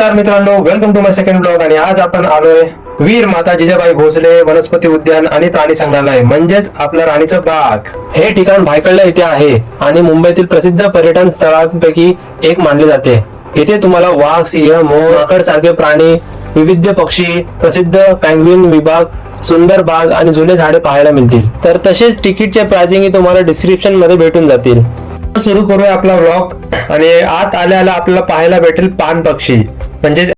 नमस्कार मित्रांनो, welcome to my second blog. आणि आज आपण आलोय वीर माता जिजाबाई भोसले वनस्पती उद्यान आणि प्राणी संग्रहालय म्हणजेच आपलं राणीचं बाग. हे ठिकाण भायखळ्या इथे आहे आणि मुंबईतील प्रसिद्ध पर्यटन स्थळांपैकी एक मानले जाते. इथे तुम्हाला वाघ, सिंह, मोर, माकड सारखे प्राणी, विविध पक्षी, प्रसिद्ध पेंग्विन विभाग, सुंदर बाग आणि जुने झाडे पाहायला मिळतील. तर तसेच तिकीटचे प्राइसिंग तुम्हाला डिस्क्रिप्शन मध्ये भेटून जातील. सुरू करूया आपला व्लॉग. आणि आत आल्याला आपल्याला पाहायला भेटेल पान पक्षी म्हणजे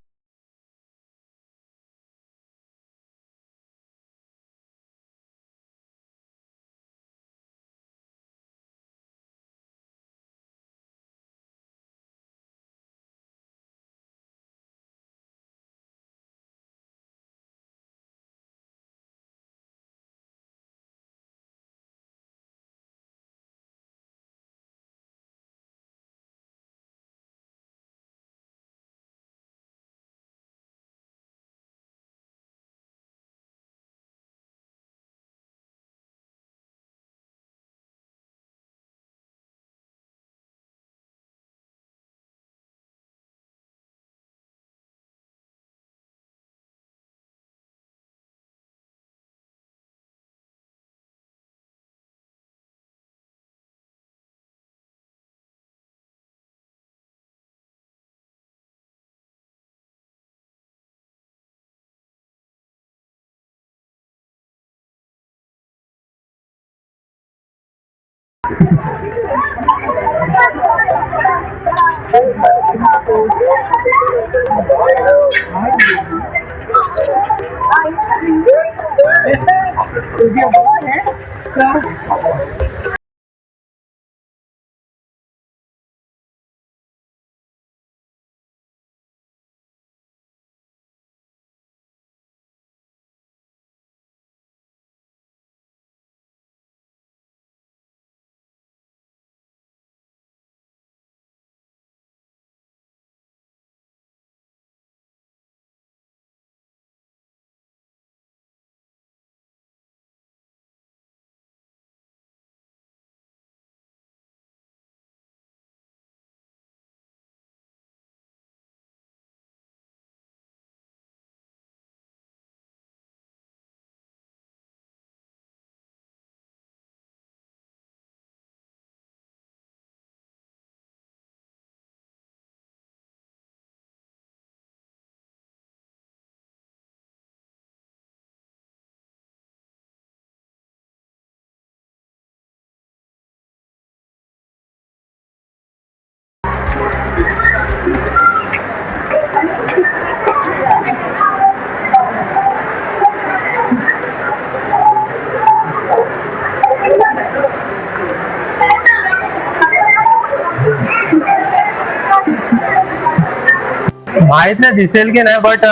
माहित नाही दिसेल की नाही, बट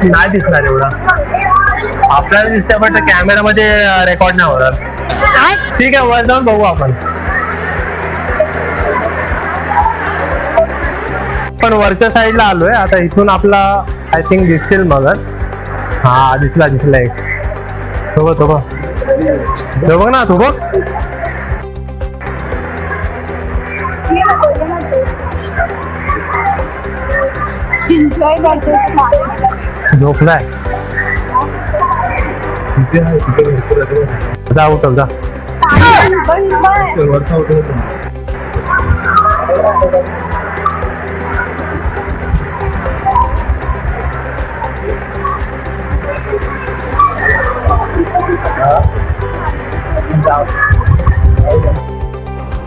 नाही दिसणार एवढं. आपल्याला दिसतंय बट कॅमेरामध्ये रेकॉर्ड नाही होणार. ठीक आहे, वर जाऊन बघू आपण. पण वरच्या साईडला आलोय आता. इथून आपला आय थिंक दिसतील मग. हा, दिसला एक. तो बघ ना, तू बघ. झोपलाय. जा उठव जा.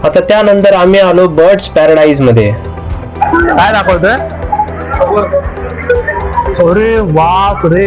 आता त्यानंतर आम्ही आलो बर्ड्स पॅराडाईज मध्ये. काय दाखवतोय? अरे बाप रे.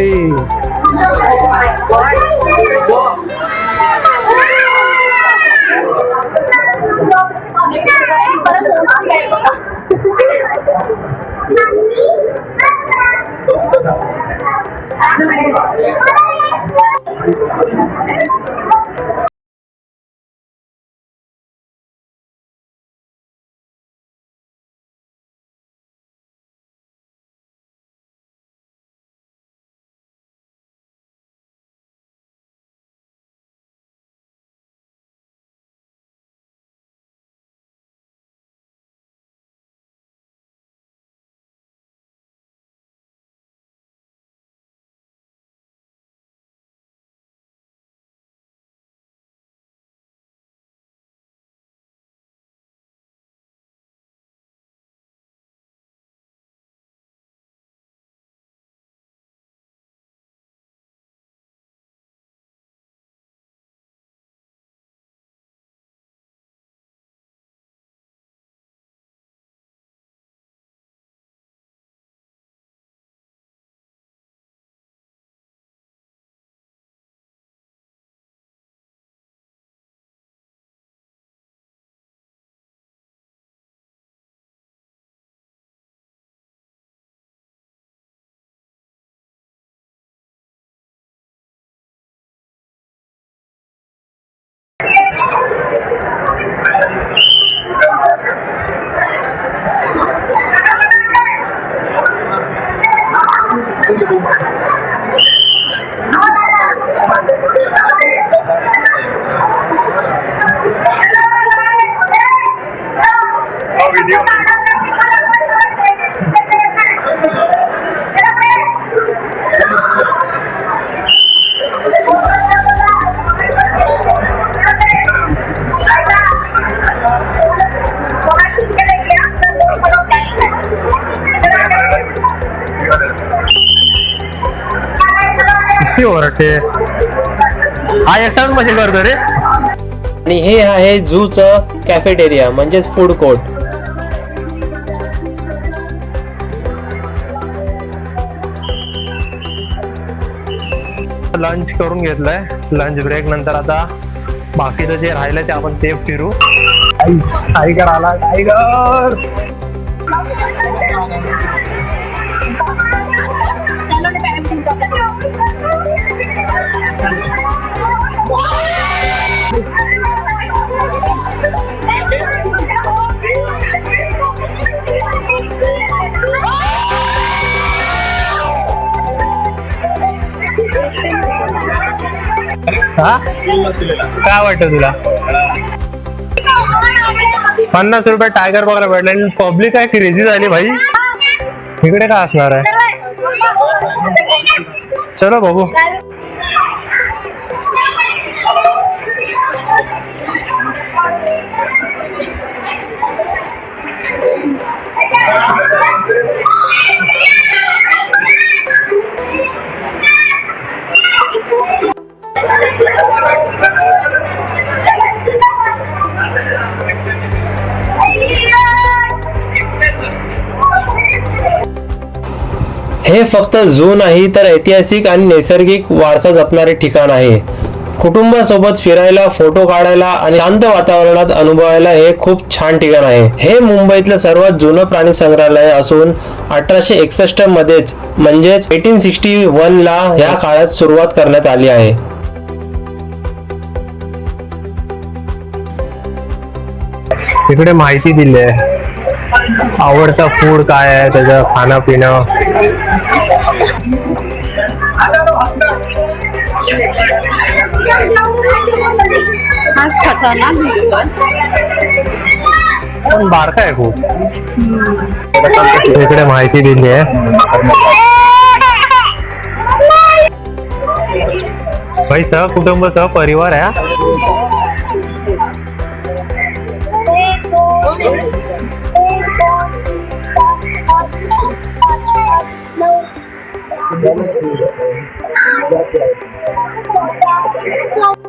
किती ओरडते हा एकटाच मशीन करतो रे. आणि हे आहे झूचं कॅफेटेरिया म्हणजेच फूड कोर्ट. लंच करून घेतलंय. लंच ब्रेक नंतर आता बाकीचं जे राहिलं ते आपण ते फिरू. टायगर आला टायगर. हा काय वाटतं तुला? 50 रुपये टायगर बघायला भेटले आणि पब्लिक काय क्रेझी झाली भाई. इकडे काय असणार आहे? चलो बघू. हे फक्त झू नाही तर ऐतिहासिक आणि नैसर्गिक वारसा जपणारे ठिकाण आहे. कुटुंबासोबत फिरायला, फोटो काढायला आणि शांत वातावरणात अनुभवायला हे खूप छान ठिकाण आहे. हे मुंबईतलं सर्वात जुनं प्राणी संग्रहालय असून 1861 मध्येच म्हणजेच 1861 ला या काळात सुरुवात करण्यात आली आहे. इकडे माहिती दिली आहे. आवडतं फूड काय आहे, त्याचं खाणं पिणं. पण बारका आहे खूप. इकडे माहिती दिली आहे. भाई सहकुटुंब सहपरिवार आहे.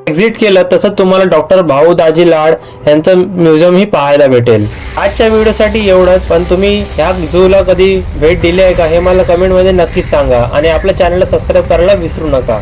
एक्झिट केलं तसं तुम्हाला डॉक्टर भाऊ दाजी लाड यांचं म्युझियम ही पाहायला भेटेल. आजच्या व्हिडिओसाठी एवढंच. पण तुम्ही ह्या झूला कधी भेट दिली आहे का हे मला कमेंट मध्ये नक्कीच सांगा आणि आपल्या चॅनलला सबस्क्राईब करायला विसरू नका.